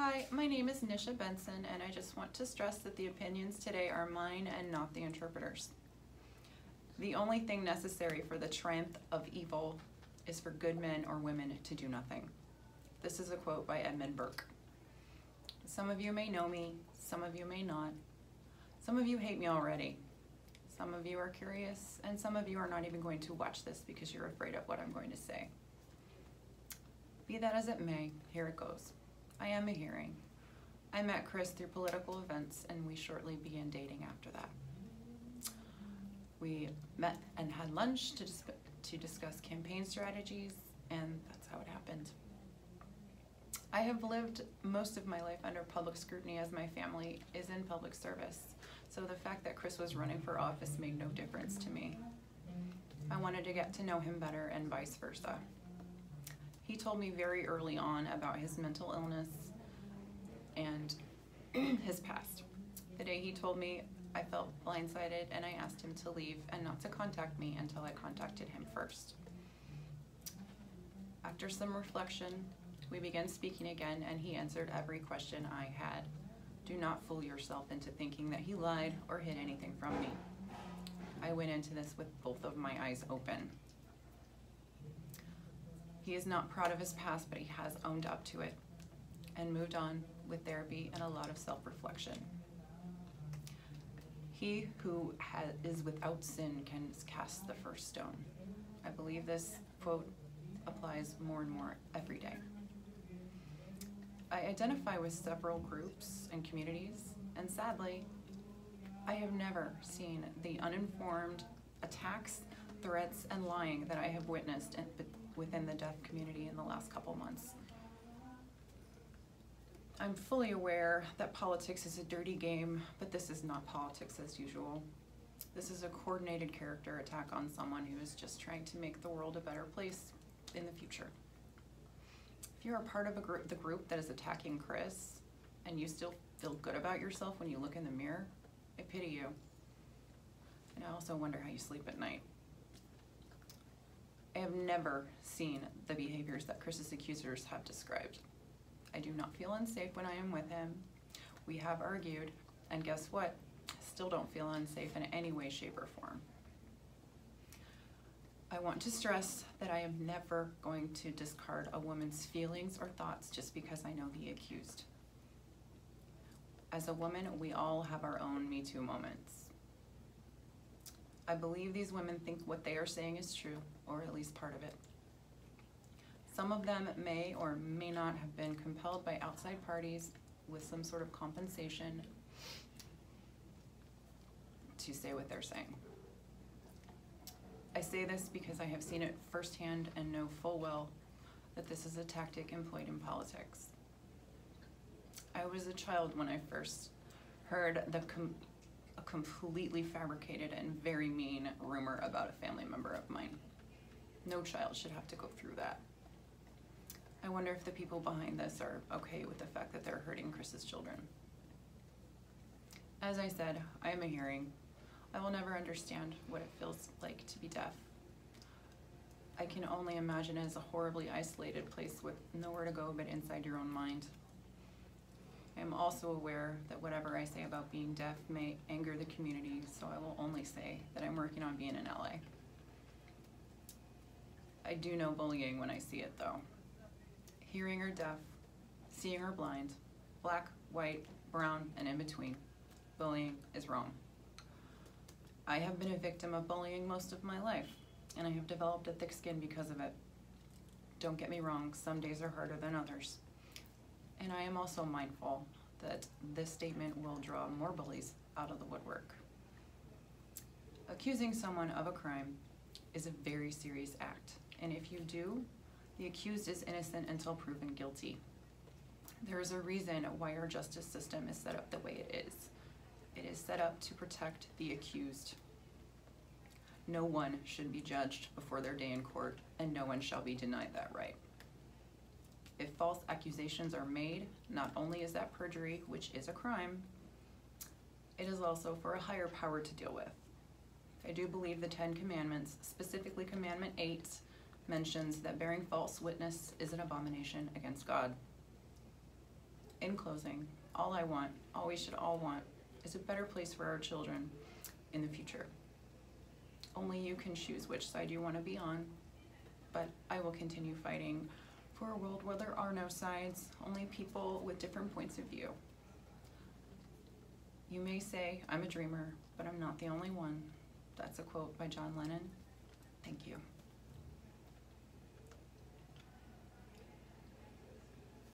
Hi, my name is Neisha Benson, and I just want to stress that the opinions today are mine and not the interpreter's. The only thing necessary for the triumph of evil is for good men or women to do nothing. This is a quote by Edmund Burke. Some of you may know me, some of you may not. Some of you hate me already. Some of you are curious, and some of you are not even going to watch this because you're afraid of what I'm going to say. Be that as it may, here it goes. I am a hearing. I met Chris through political events, and we shortly began dating after that. We met and had lunch to discuss campaign strategies, and that's how it happened. I have lived most of my life under public scrutiny as my family is in public service, so the fact that Chris was running for office made no difference to me. I wanted to get to know him better and vice versa. He told me very early on about his mental illness and his past. The day he told me, I felt blindsided and I asked him to leave and not to contact me until I contacted him first. After some reflection, we began speaking again and he answered every question I had. Do not fool yourself into thinking that he lied or hid anything from me. I went into this with both of my eyes open. He is not proud of his past, but he has owned up to it and moved on with therapy and a lot of self-reflection. He who is without sin can cast the first stone. I believe this quote applies more and more every day. I identify with several groups and communities, and sadly, I have never seen the uninformed attacks, threats, and lying that I have witnessed within the deaf community in the last couple months. I'm fully aware that politics is a dirty game, but this is not politics as usual. This is a coordinated character attack on someone who is just trying to make the world a better place in the future. If you're a part of the group that is attacking Chris, and you still feel good about yourself when you look in the mirror, I pity you. And I also wonder how you sleep at night. I have never seen the behaviors that Chris's accusers have described. I do not feel unsafe when I am with him. We have argued, and guess what? Still don't feel unsafe in any way, shape, or form. I want to stress that I am never going to discard a woman's feelings or thoughts just because I know the accused. As a woman, we all have our own Me Too moments. I believe these women think what they are saying is true, or at least part of it. Some of them may or may not have been compelled by outside parties with some sort of compensation to say what they're saying. I say this because I have seen it firsthand and know full well that this is a tactic employed in politics. I was a child when I first heard a completely fabricated and very mean rumor about a family member of mine. No child should have to go through that. I wonder if the people behind this are okay with the fact that they're hurting Chris's children. As I said, I am a hearing. I will never understand what it feels like to be deaf. I can only imagine it as a horribly isolated place with nowhere to go but inside your own mind. I am also aware that whatever I say about being deaf may anger the community, so I will only say that I'm working on being an ally. I do know bullying when I see it though. Hearing or deaf, seeing or blind, black, white, brown, and in between, bullying is wrong. I have been a victim of bullying most of my life, and I have developed a thick skin because of it. Don't get me wrong, some days are harder than others. And I am also mindful that this statement will draw more bullies out of the woodwork. Accusing someone of a crime is a very serious act, and if you do, the accused is innocent until proven guilty. There is a reason why our justice system is set up the way it is. It is set up to protect the accused. No one should be judged before their day in court, and no one shall be denied that right. If false accusations are made, not only is that perjury, which is a crime, it is also for a higher power to deal with. I do believe the 10 Commandments, specifically Commandment 8, mentions that bearing false witness is an abomination against God. In closing, all I want, all we should all want, is a better place for our children in the future. Only you can choose which side you want to be on, but I will continue fighting for a world where there are no sides, only people with different points of view. You may say I'm a dreamer, but I'm not the only one. That's a quote by John Lennon. Thank you.